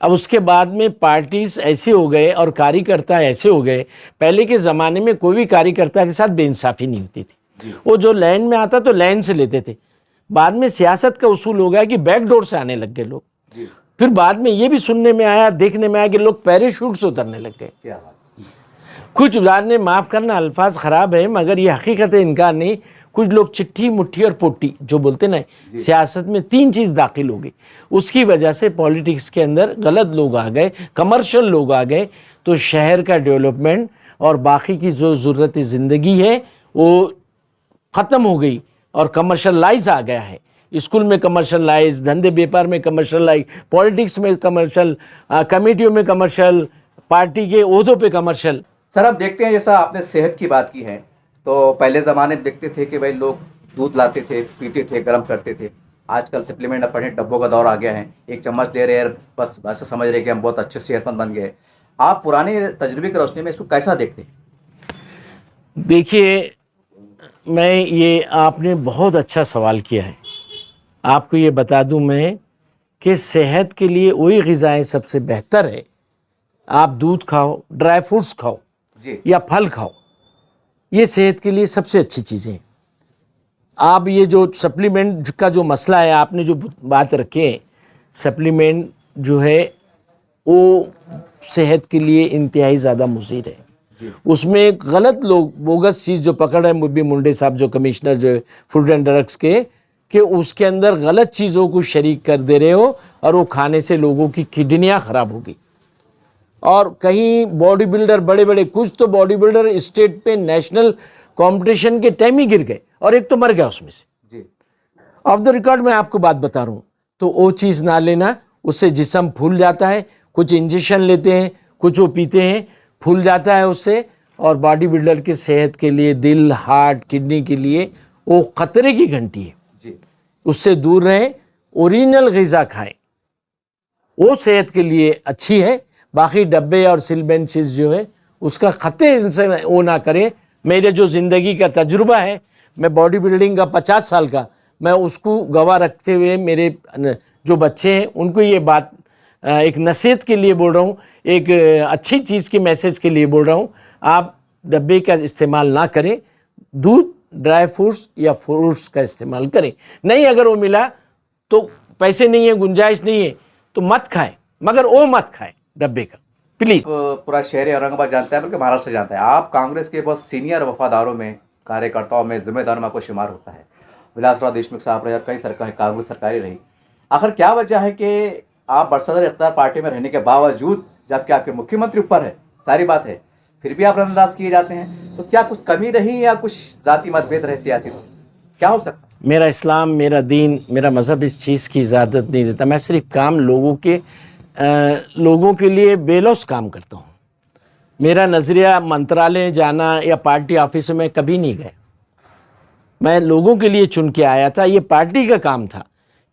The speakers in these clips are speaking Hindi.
अब उसके बाद में पार्टीज ऐसे हो गए और कार्यकर्ता ऐसे हो गए। पहले के ज़माने में कोई भी कार्यकर्ता के साथ बेइंसाफ़ी नहीं होती थी। वो जो लाइन में आता तो लाइन से लेते थे। बाद में सियासत का उसूल हो गया कि बैकडोर से आने लग गए लोग। फिर बाद में ये भी सुनने में आया, देखने में आया कि लोग पैराशूट से उतरने लग गए। कुछ उदाहरण, माफ़ करना अल्फाज ख़राब है मगर ये हकीकत है, इनकार नहीं। कुछ लोग चिट्ठी, मुट्ठी और पोटी जो बोलते ना, सियासत में 3 चीज़ दाखिल हो गई। उसकी वजह से पॉलिटिक्स के अंदर गलत लोग आ गए, कमर्शियल लोग आ गए, तो शहर का डेवलपमेंट और बाकी की जो ज़रूरत ज़िंदगी है वो ख़त्म हो गई और कमर्शलाइज आ गया है। स्कूल में कमर्शलाइज, धंधे व्यापार में कमर्शलाइज, पॉलिटिक्स में कमर्शियल, कमेटियों में कमर्शियल, पार्टी के ओहदों पे कमर्शियल। सर, अब देखते हैं, जैसा आपने सेहत की बात की है, तो पहले ज़माने में देखते थे कि भाई लोग दूध लाते थे, पीते थे, गर्म करते थे। आजकल सप्लीमेंट अपने डब्बों का दौर आ गया है, एक चम्मच ले रहे हैं, बस ऐसा समझ रहे हैं कि हम बहुत अच्छे सेहतमंद बन गए। आप पुराने तजुर्बे की रोशनी में इसको कैसा देखते हैं? देखिए, मैं ये आपने बहुत अच्छा सवाल किया है। आपको ये बता दूं मैं कि सेहत के लिए वही ग़िज़ाएँ सबसे बेहतर है। आप दूध खाओ, ड्राई फ्रूट्स खाओ या फल खाओ, ये सेहत के लिए सबसे अच्छी चीज़ें हैं। आप ये जो सप्लीमेंट का जो मसला है, आपने जो बात रखी है, सप्लीमेंट जो है वो सेहत के लिए इंतहाई ज़्यादा मुज़िर है। उसमें एक गलत लोग बोगस चीज़ जो पकड़ रहे हैं, मुबी मुंडे साहब जो कमिश्नर जो है फूड एंड ड्रग्स के, कि उसके अंदर गलत चीज़ों को शरीक कर दे रहे हो और वो खाने से लोगों की किडनियाँ ख़राब होगी। और कहीं बॉडी बिल्डर बड़े बड़े, कुछ तो बॉडी बिल्डर स्टेट पे नेशनल कंपटीशन के टाइम ही गिर गए और एक तो मर गया उसमें से। ऑफ द रिकॉर्ड मैं आपको बात बता रहा हूँ, तो वो चीज़ ना लेना, उससे जिस्म फूल जाता है। कुछ इंजेक्शन लेते हैं, कुछ वो पीते हैं, फूल जाता है उससे। और बॉडी बिल्डर की सेहत के लिए, दिल, हार्ट, किडनी के लिए वो ख़तरे की घंटी है। उससे दूर रहें, ओरिजिनल ग़िज़ा खाएं, वो सेहत के लिए अच्छी है। बाकी डब्बे और सिलबेन चीज़ जो है उसका ख़तरे इनसे वो ना करें। मेरे जो ज़िंदगी का तजुर्बा है, मैं बॉडी बिल्डिंग का 50 साल का, मैं उसको गवाह रखते हुए मेरे जो बच्चे हैं उनको ये बात एक नसीहत के लिए बोल रहा हूँ, एक अच्छी चीज़ के मैसेज के लिए बोल रहा हूँ। आप डब्बे का इस्तेमाल ना करें, दूध, ड्राई फ्रूट्स या फ्रूट्स का इस्तेमाल करें। नहीं अगर वो मिला तो पैसे नहीं है, गुंजाइश नहीं है तो मत खाएं, मगर वो मत खाएं डब्बे का, प्लीज़। पूरा शहर औरंगाबाद जानता है, बल्कि महाराष्ट्र जानता है। आप कांग्रेस के बहुत सीनियर वफादारों में, कार्यकर्ताओं में, जिम्मेदारों में आपको शुमार होता है। विलासराव देशमुख साहब रहे और कई सरकार कांग्रेस सरकारें रही। आखिर क्या वजह है कि आप बरसदर इख्तियार पार्टी में रहने के बावजूद, जबकि आपके मुख्यमंत्री ऊपर है, सारी बात है, फिर भी आप नजरअंदाज किए जाते हैं? तो क्या कुछ कमी रही या कुछ ज़ाती मतभेद रहे सियासी? क्या हो सकता? मेरा इस्लाम, मेरा दीन, मेरा मज़हब इस चीज़ की इजाज़त नहीं देता। मैं सिर्फ काम लोगों के लिए बेलौस काम करता हूँ। मेरा नज़रिया मंत्रालय जाना या पार्टी ऑफिस में कभी नहीं गया। मैं लोगों के लिए चुन के आया था। ये पार्टी का काम था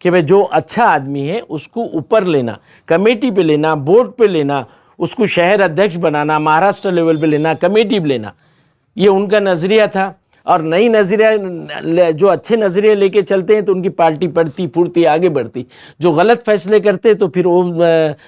कि भाई जो अच्छा आदमी है उसको ऊपर लेना, कमेटी पे लेना, बोर्ड पे लेना, उसको शहर अध्यक्ष बनाना, महाराष्ट्र लेवल पे लेना, कमेटी पे लेना। ये उनका नज़रिया था। और नई नज़रिया, जो अच्छे नज़रिए लेके चलते हैं तो उनकी पार्टी बढ़ती फूरती आगे बढ़ती। जो गलत फैसले करते तो फिर वो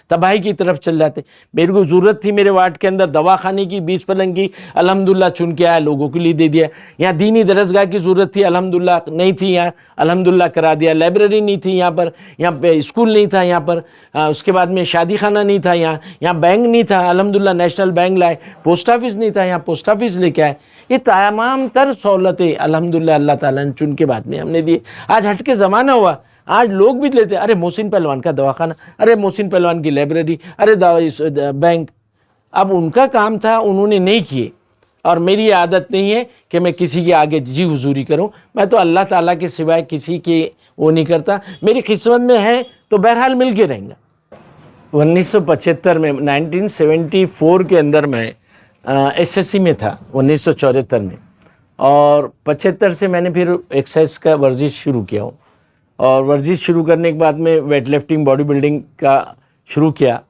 तबाही की तरफ चल जाते। मेरे को ज़रूरत थी मेरे वार्ड के अंदर दवाखाने की, 20 पलंग की, अल्हम्दुलिल्लाह चुन के आया, लोगों के लिए दे दिया। यहाँ दीनी दरसगाह की ज़रूरत थी, अल्हम्दुलिल्लाह नहीं थी, यहाँ अल्हम्दुलिल्लाह करा दिया। लाइब्रेरी नहीं थी यहाँ पे स्कूल नहीं था यहाँ पर, उसके बाद में शादी खाना नहीं था यहाँ बैंक नहीं था, अल्हम्दुलिल्लाह नेशनल बैंक लाए। पोस्ट ऑफिस नहीं था, यहाँ पोस्ट ऑफिस लेके आए। ये तमाम तर सहूलतें अल्हम्दुलिल्लाह अल्लाह ताला ने चुन के बाद में हमने दिए। आज हट के ज़माना हुआ, आज लोग भी लेते, अरे मोहसिन पहलवान का दवाखाना, अरे मोहसिन पहलवान की लाइब्रेरी, अरे बैंक। अब उनका काम था, उन्होंने नहीं किए। और मेरी आदत नहीं है कि मैं किसी के आगे जी हुजूरी करूं। मैं तो अल्लाह ताला के सिवाय किसी के वो नहीं करता। मेरी किस्मत में है तो बहरहाल मिल के रहेंगे। 1975 में, 1974 के अंदर मैं एसएससी में था, 1974 में, और 75 से मैंने फिर एक्सरसाइज का वर्जिश शुरू किया हूँ। और वर्जिश शुरू करने के बाद में वेट लिफ्टिंग, बॉडी बिल्डिंग का शुरू किया।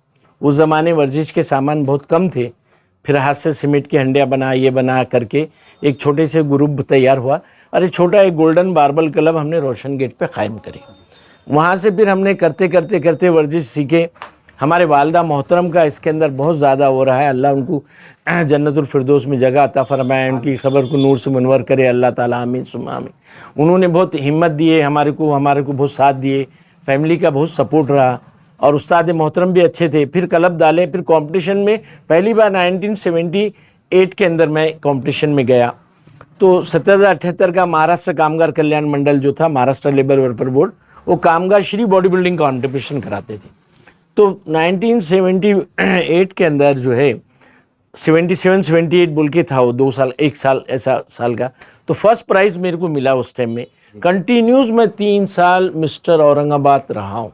उस ज़माने वर्जिश के सामान बहुत कम थे। फिर हाथ से सीमेंट की हंडिया बना, ये बना करके एक छोटे से ग्रुप तैयार हुआ और एक छोटा एक गोल्डन बारबल क्लब हमने रोशन गेट पे कायम करी। वहाँ से फिर हमने करते करते करते वर्जिश सीखे। हमारे वालदा मोहतरम का इसके अंदर बहुत ज़्यादा हो रहा है। अल्लाह उनको जन्नतुल फिरदौस में जगह अता फरमाए, उनकी ख़बर को नूर से मुनवर करे अल्लाह ताला, आमीन सुम्मा आमीन। उन्होंने बहुत हिम्मत दिए हमारे को बहुत साथ दिए, फैमिली का बहुत सपोर्ट रहा और उस्ताद मोहतरम भी अच्छे थे। फिर क्लब डाले, फिर कंपटीशन में पहली बार 1978 के अंदर मैं कंपटीशन में गया। तो 77-78 का महाराष्ट्र कामगार कल्याण मंडल जो था, महाराष्ट्र लेबर वेलफेयर बोर्ड, वो कामगार श्री बॉडी बिल्डिंग कॉम्पिटिशन कराते थे। तो 1978 के अंदर जो है 77-78 बोल के था वो, 2 साल 1 साल ऐसा साल का। तो फर्स्ट प्राइज़ मेरे को मिला उस टाइम में। कंटिन्यूस मैं 3 साल मिस्टर औरंगाबाद रहा हूँ।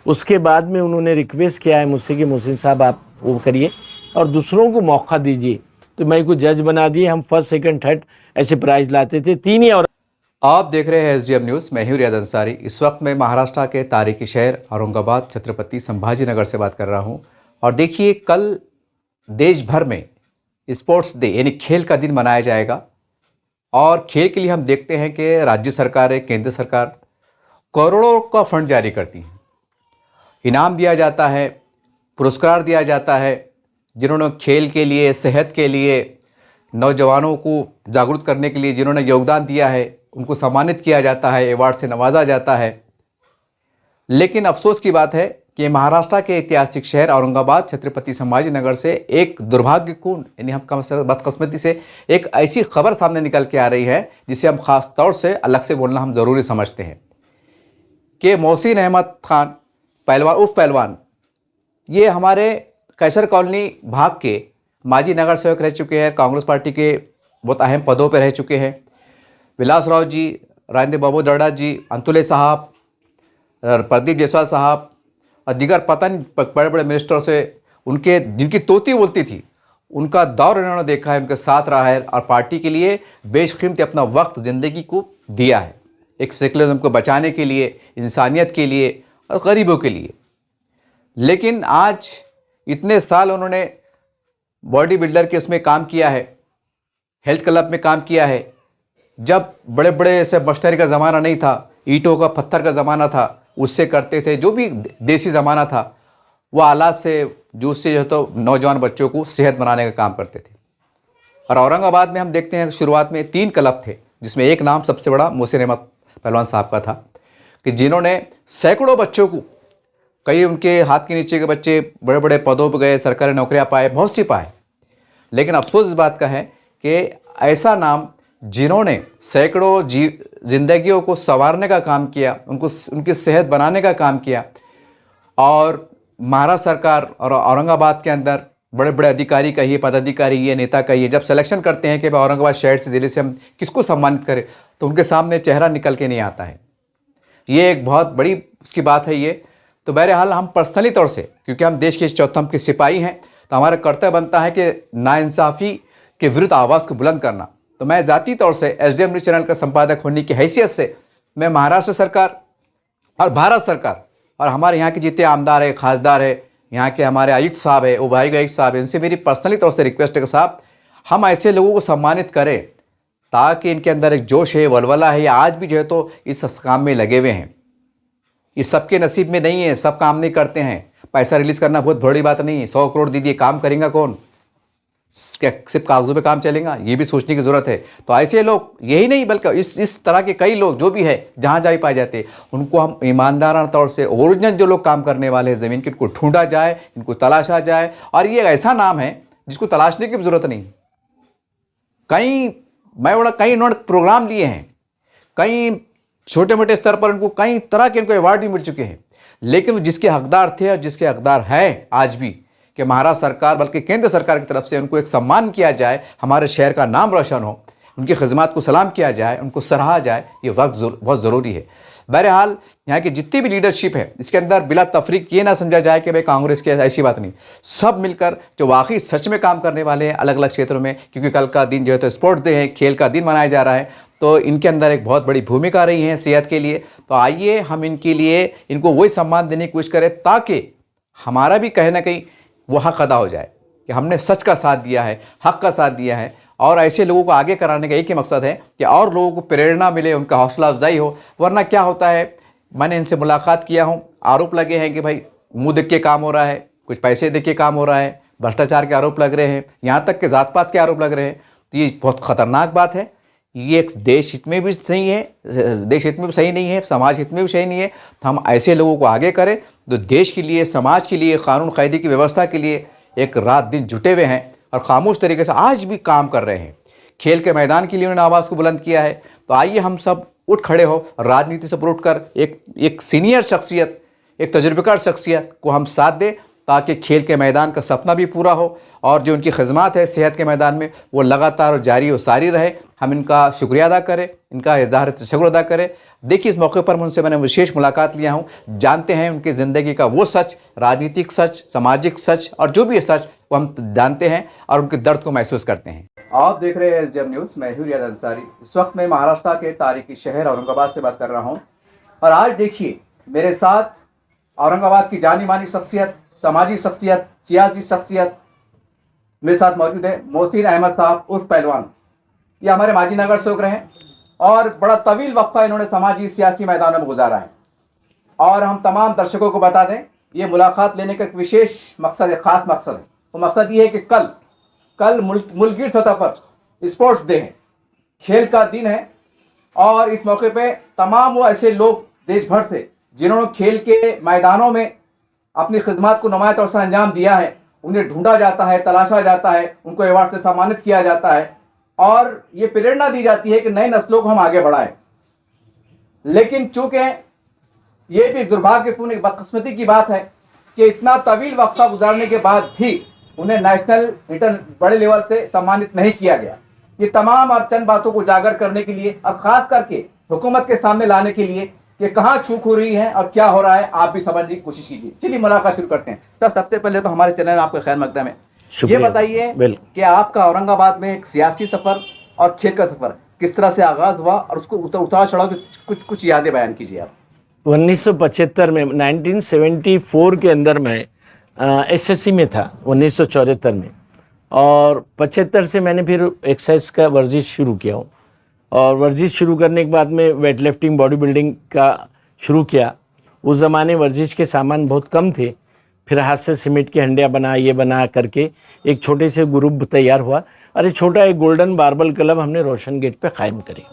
उसके बाद में उन्होंने रिक्वेस्ट किया है मुझसे कि मोहसिन साहब आप वो करिए और दूसरों को मौका दीजिए। तो मैं को जज बना दिए। हम फर्स्ट सेकंड थर्ड ऐसे प्राइज़ लाते थे, 3 ही। और आप देख रहे हैं एसडीएम न्यूज़। मैं हूं रियाद अंसारी। इस वक्त मैं महाराष्ट्र के तारीखी शहर औरंगाबाद छत्रपति संभाजी नगर से बात कर रहा हूं। और देखिए, कल देश भर में स्पोर्ट्स डे यानी खेल का दिन मनाया जाएगा। और खेल के लिए हम देखते हैं कि राज्य सरकारें, केंद्र सरकार करोड़ों का फंड जारी करती हैं। इनाम दिया जाता है, पुरस्कार दिया जाता है। जिन्होंने खेल के लिए, सेहत के लिए, नौजवानों को जागरूक करने के लिए जिन्होंने योगदान दिया है, उनको सम्मानित किया जाता है, अवार्ड से नवाजा जाता है। लेकिन अफसोस की बात है कि महाराष्ट्र के ऐतिहासिक शहर औरंगाबाद छत्रपति संभाजी नगर से एक दुर्भाग्यपूर्ण यानी हम बदकिस्मती से एक ऐसी खबर सामने निकल के आ रही है जिसे हम ख़ास तौर से अलग से बोलना हम ज़रूरी समझते हैं कि मोहसिन अहमद खान पहलवान उर्फ पहलवान, ये हमारे कैसर कॉलोनी भाग के माजी नगर सेवक रह चुके हैं। कांग्रेस पार्टी के बहुत अहम पदों पर रह चुके हैं। विलास राव जी, राजेंद्र बाबू दर्डा जी, अंतुले साहब, प्रदीप जायसवाल साहब और दीगर पता नहीं बड़े बड़े मिनिस्टर से उनके जिनकी तोती बोलती थी, उनका दौर इन्होंने देखा है, उनके साथ रहा है और पार्टी के लिए बेशकीमती अपना वक्त ज़िंदगी को दिया है, एक सेकुलरिज्म को बचाने के लिए, इंसानियत के लिए और गरीबों के लिए। लेकिन आज इतने साल उन्होंने बॉडी बिल्डर के उसमें काम किया है, हेल्थ क्लब में काम किया है। जब बड़े बड़े ऐसे मशनरी का ज़माना नहीं था, ईंटों का पत्थर का ज़माना था, उससे करते थे। जो भी देसी ज़माना था वो आलात से, जूस से जो तो नौजवान बच्चों को सेहत बनाने का काम करते थे। और औरंगाबाद में हम देखते हैं शुरुआत में 3 क्लब थे, जिसमें एक नाम सबसे बड़ा मोहसिन अहमद पहलवान साहब का था कि जिन्होंने सैकड़ों बच्चों को, कई उनके हाथ के नीचे के बच्चे बड़े बड़े पदों पर गए, सरकारी नौकरियां पाए, बहुत सी पाए। लेकिन अफसोस इस बात का है कि ऐसा नाम जिन्होंने सैकड़ों जिंदगियों को संवारने का काम किया, उनकी सेहत बनाने का काम किया। और महाराष्ट्र सरकार और औरंगाबाद के अंदर बड़े बड़े अधिकारी कहिए, पदाधिकारी ये, नेता कहिए, जब सिलेक्शन करते हैं कि भाई औरंगाबाद शहर से, ज़िले से हम किसको सम्मानित करें, तो उनके सामने चेहरा निकल के नहीं आता है। ये एक बहुत बड़ी उसकी बात है ये। तो बहरहाल हम पर्सनली तौर से, क्योंकि हम देश के चौथम के सिपाही हैं, तो हमारा कर्तव्य बनता है कि नाइंसाफ़ी के विरुद्ध आवाज़ को बुलंद करना। तो मैं ज़ाती तौर से एसडीएम न्यूज़ चैनल का संपादक होने की हैसियत से मैं महाराष्ट्र सरकार और भारत सरकार और हमारे यहाँ के जितने आमदार है, खासदार है, यहाँ के हमारे आयुक्त साहब है, उपायुक्त आयुक्त साहब है, इनसे मेरी पर्सनली तौर से रिक्वेस्ट है कि साहब हम ऐसे लोगों को सम्मानित करें ताकि इनके अंदर एक जोश है, वलवला है, आज भी जो है तो इस काम में लगे हुए हैं। ये सबके नसीब में नहीं है, सब काम नहीं करते हैं। पैसा रिलीज़ करना बहुत बड़ी बात नहीं है। 100 करोड़ दीजिए, काम करेगा कौन? क्या सिर्फ कागजों पे काम चलेगा? ये भी सोचने की ज़रूरत है। तो ऐसे लोग, यही नहीं बल्कि इस तरह के कई लोग जो भी है जहाँ जहाँ पाए जाते हैं, उनको हम ईमानदाराना तौर से ओरिजिनल जो लोग काम करने वाले हैं ज़मीन के, इनको ढूंढा जाए, इनको तलाशा जाए। और ये ऐसा नाम है जिसको तलाशने की भी ज़रूरत नहीं। कई इन्होंने प्रोग्राम लिए हैं, कई छोटे मोटे स्तर पर उनको कई तरह के इनको अवार्ड भी मिल चुके हैं। लेकिन जिसके हकदार थे और जिसके हकदार है आज भी कि महाराष्ट्र सरकार बल्कि केंद्र सरकार की तरफ से उनको एक सम्मान किया जाए, हमारे शहर का नाम रोशन हो, उनकी खिदमत को सलाम किया जाए, उनको सराहा जाए, ये वक्त बहुत ज़रूरी है। बहरहाल यहाँ की जितनी भी लीडरशिप है, इसके अंदर बिला तफरीक ये ना समझा जाए कि भाई कांग्रेस की, ऐसी बात नहीं। सब मिलकर जो वाकई सच में काम करने वाले हैं अलग अलग क्षेत्रों में, क्योंकि कल का दिन जो है तो स्पोर्ट्स डे है, खेल का दिन मनाया जा रहा है, तो इनके अंदर एक बहुत बड़ी भूमिका रही है सेहत के लिए। तो आइए हम इनके लिए, इनको वही सम्मान देने की कोशिश करें ताकि हमारा भी कहीं ना कहीं वो हक़ अदा हो जाए कि हमने सच का साथ दिया है, हक़ का साथ दिया है। और ऐसे लोगों को आगे कराने का एक ही मकसद है कि और लोगों को प्रेरणा मिले, उनका हौसला अफजाई हो। वरना क्या होता है, मैंने इनसे मुलाकात किया हूँ, आरोप लगे हैं कि भाई मुंह देख के काम हो रहा है, कुछ पैसे देख के काम हो रहा है, भ्रष्टाचार के आरोप लग रहे हैं, यहाँ तक कि जात पात के आरोप लग रहे हैं। तो ये बहुत ख़तरनाक बात है। ये एक देश हित में भी सही है, देश हित में भी सही नहीं है, समाज हित में भी सही नहीं है। तो हम ऐसे लोगों को आगे करें जो देश के लिए, समाज के लिए, कानून कायदे की व्यवस्था के लिए एक रात दिन जुटे हुए हैं और खामोश तरीके से आज भी काम कर रहे हैं। खेल के मैदान के लिए उन्होंने आवाज़ को बुलंद किया है। तो आइए हम सब उठ खड़े हो, राजनीति से उठ कर एक सीनियर शख्सियत, एक तजुर्बेकार शख्सियत को हम साथ दें, ताकि खेल के मैदान का सपना भी पूरा हो और जो उनकी खिदमत है सेहत के मैदान में वो लगातार और जारी और सारी रहे। हम इनका शुक्रिया अदा करें, इनका इज़हार तशक्कुर अदा करें। देखिए, इस मौके पर उनसे मैंने विशेष मुलाकात लिया हूँ, जानते हैं उनकी ज़िंदगी का वो सच, राजनीतिक सच, सामाजिक सच और जो भी है सच वो हम जानते हैं और उनके दर्द को महसूस करते हैं। आप देख रहे हैं एसडीएम न्यूज़, मैं हूं रियाज अंसारी। इस वक्त मैं महाराष्ट्र के तारीखी शहर औरंगाबाद से बात कर रहा हूँ और आज देखिए मेरे साथ औरंगाबाद की जानी मानी शख्सियत, सामाजिक शख्सियत, सियासी शख्सियत मेरे साथ मौजूद है। मोहसिन अहमद साहब उर्फ पहलवान, ये हमारे माजी नगर से होकर हैं और बड़ा तवील वक्फा इन्होंने समाजी सियासी मैदानों में गुजारा है। और हम तमाम दर्शकों को बता दें, ये मुलाकात लेने का एक विशेष मकसद है, ख़ास मकसद है। वो मकसद ये है कि कल मुल्की सतह पर स्पोर्ट्स डे है, खेल का दिन है और इस मौके पे तमाम वो ऐसे लोग देश भर से जिन्होंने खेल के मैदानों में अपनी खिदमत को नुमाया तौर से अंजाम दिया है, उन्हें ढूंढा जाता है, तलाशा जाता है, उनको अवार्ड से सम्मानित किया जाता है और ये प्रेरणा दी जाती है कि नई नस्लों को हम आगे बढ़ाएं। लेकिन चूंकि ये भी दुर्भाग्यपूर्ण, एक बदकिस्मती की बात है कि इतना तवील वक्फा गुजारने के बाद भी उन्हें नेशनल बड़े लेवल से सम्मानित नहीं किया गया। ये तमाम और चंद बातों को उजागर करने के लिए और ख़ास करके हुकूमत के सामने लाने के लिए कि कहाँ चूक हो रही है और क्या हो रहा है, आप भी समझने की कोशिश कीजिए। चलिए मुलाकात शुरू करते हैं। सर, सबसे पहले तो हमारे चैनल में आपका खैर मकदम है। ये बताइए कि आपका औरंगाबाद में एक सियासी सफ़र और खेल का सफ़र किस तरह से आगाज़ हुआ और उसको उतार चढ़ाव की कुछ यादें बयान कीजिए आप। 1975 में, 1974 के अंदर मैं एसएससी में था, 1974 में, और 75 से मैंने फिर एक्सरसाइज का वर्जिश शुरू किया हूँ। और वर्जिश शुरू करने के बाद में वेट लिफ्टिंग, बॉडी बिल्डिंग का शुरू किया। उस ज़माने वर्जिश के सामान बहुत कम थे। फिर हाथ से सीमेंट की हंडिया बना, ये बना करके एक छोटे से ग्रुप तैयार हुआ और एक छोटा एक गोल्डन बार्बल क्लब हमने रोशन गेट पे कायम करी।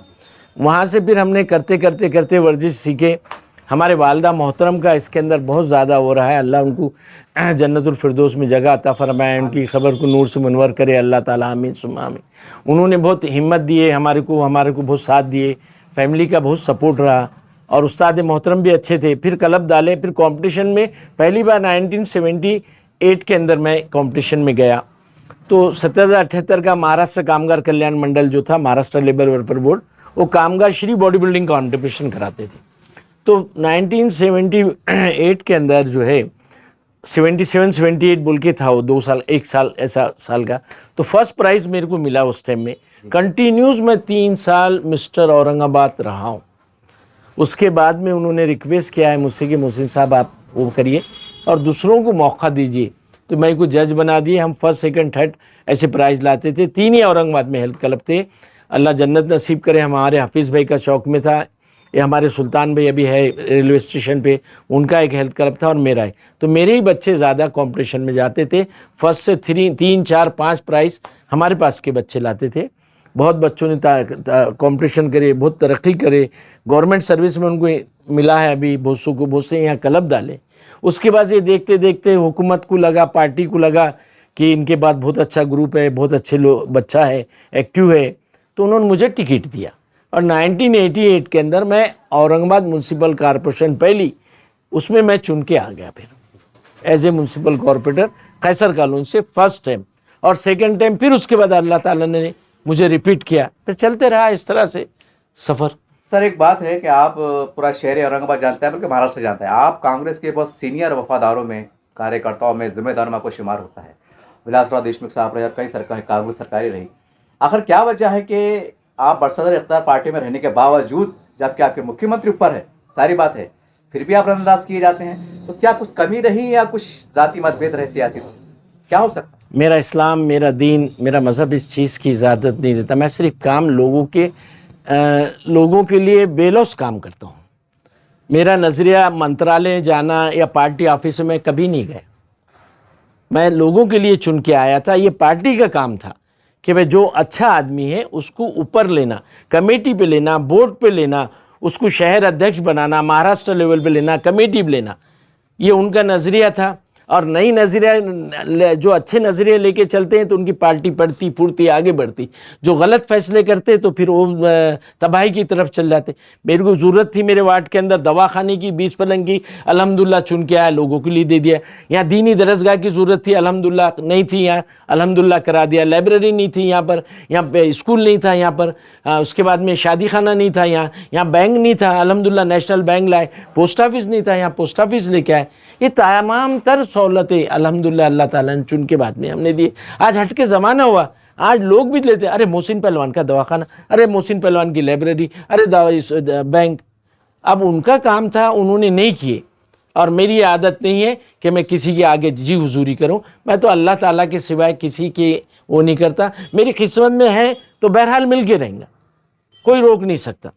वहाँ से फिर हमने करते करते करते वर्जिश सीखे। हमारे वालदा मोहतरम का इसके अंदर बहुत ज़्यादा हो रहा है, अल्लाह उनको जन्नतुल फिरदौस में जगह अता फरमाए, उनकी खबर को नूर से मुनवर करे अल्लाह ताला, आमीन सुम्मा आमीन। उन्होंने बहुत हिम्मत दिए हमारे को बहुत साथ दिए, फैमिली का बहुत सपोर्ट रहा और उस्ताद मोहतरम भी अच्छे थे। फिर क्लब डाले, फिर कंपटीशन में पहली बार 1978 के अंदर मैं कंपटीशन में गया। तो 1778 का महाराष्ट्र कामगार कल्याण मंडल जो था, महाराष्ट्र लेबर वेलफेयर बोर्ड, वो कामगार श्री बॉडी बिल्डिंग कॉम्पिटिशन कराते थे। तो 1978 के अंदर जो है 77-78 बोल के था वो, 2 साल 1 साल ऐसा साल का। तो फर्स्ट प्राइज़ मेरे को मिला उस टाइम में। कंटिन्यूस मैं 3 साल मिस्टर औरंगाबाद रहा हूँ। उसके बाद में उन्होंने रिक्वेस्ट किया है मुझसे कि मोहसिन साहब आप वो करिए और दूसरों को मौका दीजिए। तो मैं को जज बना दिए। हम फर्स्ट सेकंड थर्ड ऐसे प्राइज़ लाते थे। 3 ही औरंगाबाद में हेल्थ क्लब थे। अल्लाह जन्नत नसीब करे। हमारे हाफिज़ भाई का चौक में था, ये हमारे सुल्तान भाई अभी है रेलवे स्टेशन पे, उनका एक हेल्थ क्लब था और मेरा है। तो मेरे ही बच्चे ज़्यादा कंपटीशन में जाते थे। फर्स्ट से 3, 4, 5 प्राइज़ हमारे पास के बच्चे लाते थे। बहुत बच्चों ने कंपटीशन करे, बहुत तरक्की करे, गवर्नमेंट सर्विस में उनको मिला है अभी बहुत सौ को, बहुत से यहाँ क्लब डाले। उसके बाद ये देखते देखते हुकूमत को लगा, पार्टी को लगा कि इनके बाद बहुत अच्छा ग्रुप है, बहुत अच्छे लोग, बच्चा है, एक्टिव है, तो उन्होंने मुझे टिकट दिया। और 1988 के अंदर मैं औरंगाबाद म्यूनसिपल कॉरपोरेशन पहली उसमें मैं चुन के आ गया फिर as a municipal corporator Kaiser colony से फर्स्ट टाइम। और सेकंड टाइम फिर उसके बाद अल्लाह ताला ने मुझे रिपीट किया, फिर चलते रहा इस तरह से सफ़र। सर, एक बात है कि आप पूरा शहर औरंगाबाद जानते हैं, बल्कि महाराष्ट्र जानते हैं। आप कांग्रेस के बहुत सीनियर वफादारों में, कार्यकर्ताओं में, जिम्मेदारों में आपको शुमार होता है। विलासराव देशमुख साहब रहे, कई सरकार कांग्रेस सरकारी रही। आखिर क्या वजह है कि आप बरसदर इख्तियार पार्टी में रहने के बावजूद, जबकि आपके मुख्यमंत्री ऊपर है, सारी बात है, फिर भी आप नजरअंदाज किए जाते हैं? तो क्या कुछ कमी रही या कुछ ज़ाती मतभेद रहे सियासी? क्या हो सकता? मेरा इस्लाम, मेरा दीन, मेरा मज़हब इस चीज़ की इजाज़त नहीं देता। मैं सिर्फ काम लोगों के लिए बेलौस काम करता हूँ। मेरा नज़रिया मंत्रालय जाना या पार्टी ऑफिस में कभी नहीं गया। मैं लोगों के लिए चुन के आया था। ये पार्टी का काम था कि भाई जो अच्छा आदमी है उसको ऊपर लेना, कमेटी पे लेना, बोर्ड पे लेना, उसको शहर अध्यक्ष बनाना, महाराष्ट्र लेवल पे लेना, कमेटी पे लेना। ये उनका नज़रिया था। और नई नज़रिया जो अच्छे नज़रिए लेके चलते हैं तो उनकी पार्टी बढ़ती फूरती आगे बढ़ती। जो गलत फैसले करते तो फिर वो तबाही की तरफ चल जाते। मेरे को ज़रूरत थी मेरे वार्ड के अंदर दवाखाने की 20 पलंग की, अल्हम्दुलिल्लाह चुन के आया, लोगों के लिए दे दिया। यहाँ दीनी दरसगाह की ज़रूरत थी, अल्हम्दुलिल्लाह नहीं थी, यहाँ अल्हम्दुलिल्लाह करा दिया। लाइब्रेरी नहीं थी यहाँ पे स्कूल नहीं था यहाँ पर, उसके बाद में शादी खाना नहीं था, यहाँ बैंक नहीं था, अल्हम्दुलिल्लाह नेशनल बैंक लाए। पोस्ट ऑफिस नहीं था, यहाँ पोस्ट ऑफिस लेके आए। ये तमाम तर सहूलतें अल्हम्दुलिल्लाह अल्लाह ताला ने चुन के बाद में हमने दिए। आज हटके ज़माना हुआ, आज लोग भी लेते, अरे मोहसिन पहलवान का दवाखाना, अरे मोहसिन पहलवान की लाइब्रेरी, अरे बैंक। अब उनका काम था, उन्होंने नहीं किए। और मेरी आदत नहीं है कि मैं किसी के आगे जी हुजूरी करूं। मैं तो अल्लाह ताला के सिवाय किसी के वो नहीं करता। मेरी किस्मत में है तो बहरहाल मिल के रहेंगे, कोई रोक नहीं सकता।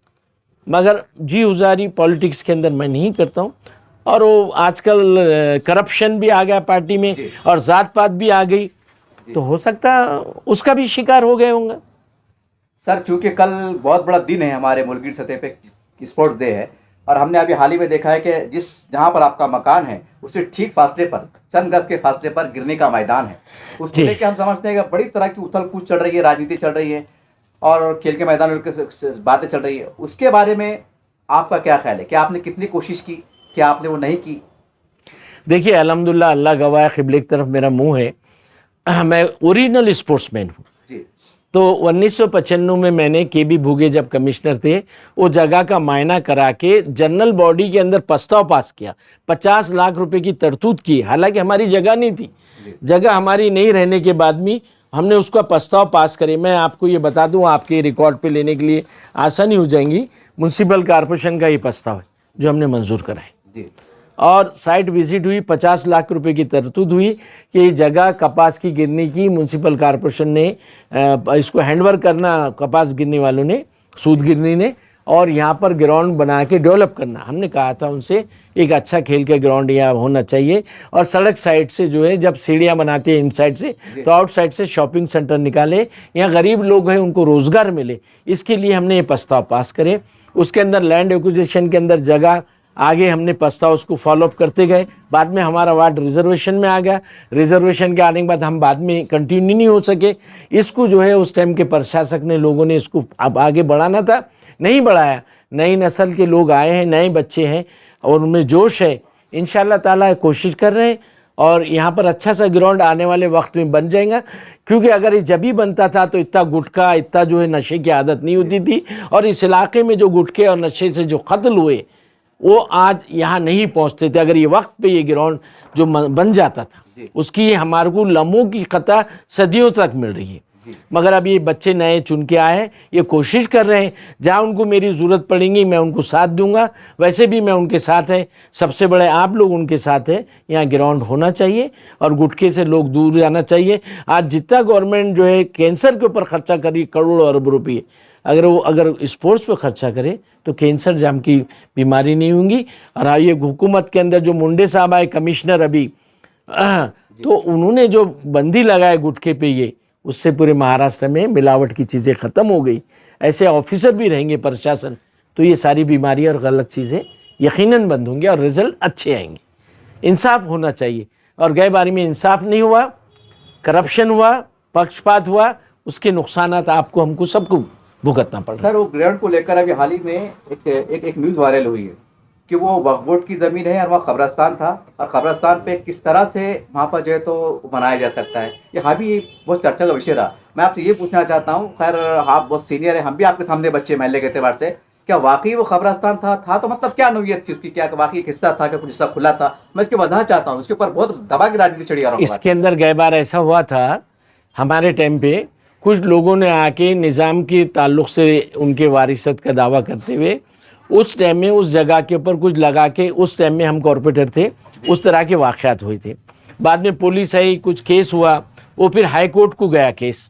मगर जी हुजारी पॉलिटिक्स के अंदर मैं नहीं करता हूँ। और वो आजकल करप्शन भी आ गया पार्टी में और ज़ात पात भी आ गई, तो हो सकता उसका भी शिकार हो गए होंगे। सर, चूंकि कल बहुत बड़ा दिन है हमारे मुल्क की सतह पे, स्पोर्ट्स डे है, और हमने अभी हाल ही में देखा है कि जहाँ पर आपका मकान है उससे ठीक फासले पर, चंद गज के फासले पर गिरने का मैदान है। उसको लेकर हम समझते हैं कि बड़ी तरह की उथल कूद चल रही है, राजनीति चल रही है और खेल के मैदान में बातें चल रही है। उसके बारे में आपका क्या ख्याल है? क्या आपने कितनी कोशिश की, क्या आपने वो नहीं की? देखिए अल्हम्दुलिल्लाह, अल्लाह गवाह है, क़िबले की तरफ मेरा मुंह है। मैं ओरिजिनल स्पोर्ट्समैन हूँ। तो 1995 में मैंने केबी भूगे जब कमिश्नर थे, वो जगह का मायना करा के जनरल बॉडी के अंदर प्रस्ताव पास किया, 50 लाख रुपए की तरतूद की। हालांकि हमारी जगह नहीं थी, जगह हमारी नहीं रहने के बाद भी हमने उसका प्रस्ताव पास करे। मैं आपको ये बता दूं, आपके रिकॉर्ड पे लेने के लिए आसानी हो जाएंगी। म्यूनसिपल कॉरपोरेशन का ये प्रस्ताव है जो हमने मंजूर करा है जी। और साइट विजिट हुई, 50 लाख रुपए की तरतूद हुई कि ये जगह कपास की गिरने की, म्यूनसिपल कॉरपोरेशन ने इसको हैंडओवर करना, कपास गिरने वालों ने, सूद गिरनी ने, और यहाँ पर ग्राउंड बना के डेवलप करना। हमने कहा था उनसे एक अच्छा खेल का ग्राउंड यहाँ होना चाहिए। और सड़क साइड से जो है, जब सीढ़ियाँ बनाते हैं इन साइड से, तो आउट साइड से शॉपिंग सेंटर निकाले, यहाँ गरीब लोग हैं उनको रोज़गार मिले। इसके लिए हमने ये प्रस्ताव पास करे। उसके अंदर लैंड एक्विजिशन के अंदर जगह आगे हमने प्रस्ताव उसको फॉलोअप करते गए। बाद में हमारा वार्ड रिजर्वेशन में आ गया। रिजर्वेशन के आने के बाद हम बाद में कंटिन्यू नहीं हो सके। इसको जो है उस टाइम के प्रशासक ने, लोगों ने इसको अब आगे बढ़ाना था, नहीं बढ़ाया। नई नस्ल के लोग आए हैं, नए बच्चे हैं और उनमें जोश है। इंशाल्लाह ताला कोशिश कर रहे हैं और यहाँ पर अच्छा सा ग्राउंड आने वाले वक्त में बन जाएगा। क्योंकि अगर ये जब ही बनता था तो इतना गुटखा, इतना जो है नशे की आदत नहीं होती थी। और इस इलाके में जो गुटखे और नशे से जो कत्ल हुए वो आज यहाँ नहीं पहुँचते थे। अगर ये वक्त पे ये ग्राउंड जो बन जाता था, उसकी हमारे को लम्हों की कता सदियों तक मिल रही है। मगर अब ये बच्चे नए चुन के आए हैं, ये कोशिश कर रहे हैं, जहाँ उनको मेरी ज़रूरत पड़ेगी मैं उनको साथ दूंगा। वैसे भी मैं उनके साथ है, सबसे बड़े आप लोग उनके साथ है। यहाँ ग्राउंड होना चाहिए और गुटखे से लोग दूर जाना चाहिए। आज जितना गवर्नमेंट जो है कैंसर के ऊपर खर्चा करी करोड़ों अरब रुपये, अगर स्पोर्ट्स पे खर्चा करे तो कैंसर जाम की बीमारी नहीं होंगी। और ये हुकूमत के अंदर जो मुंडे साहब आए कमिश्नर अभी, तो उन्होंने जो बंदी लगाए गुटखे पे, ये उससे पूरे महाराष्ट्र में मिलावट की चीज़ें ख़त्म हो गई। ऐसे ऑफिसर भी रहेंगे प्रशासन, तो ये सारी बीमारी और गलत चीज़ें यकीनन बंद होंगी और रिज़ल्ट अच्छे आएंगे। इंसाफ होना चाहिए और गए बारी में इंसाफ नहीं हुआ, करप्शन हुआ, पक्षपात हुआ, उसके नुकसानात आपको, हमको, सबको भुगतना पड़ा। सर, वो ग्राउंड को लेकर अभी हाल ही में एक न्यूज़ वायरल हुई है कि वो वक्फ बोर्ड की ज़मीन है और वहाँ कब्रस्तान था, और कब्रस्तान पे किस तरह से वहाँ पर जो है तो बनाया जा सकता है। ये हाँ भी बहुत चर्चा का विषय रहा। मैं आपसे ये पूछना चाहता हूँ, खैर आप बहुत सीनियर हैं, हम भी आपके सामने बच्चे महल्ले के एतबार से, क्या वाकई वो कब्रस्तान था तो मतलब क्या नोयत थी उसकी, क्या वाकई एक हिस्सा था, क्या कुछ हिस्सा खुला था? मैं इसकी वजह चाहता हूँ, उसके ऊपर बहुत दबा की राजनीति चढ़ी आ रहा हूँ। इसके अंदर गए बार ऐसा हुआ था, हमारे टाइम पे कुछ लोगों ने आके निज़ाम के ताल्लुक़ से उनके वारिसत का दावा करते हुए उस टाइम में उस जगह के ऊपर कुछ लगा के, उस टाइम में हम कॉरपोरेटर थे, उस तरह के वाक़यात हुए थे। बाद में पुलिस आई, कुछ केस हुआ, वो फिर हाई कोर्ट को गया केस,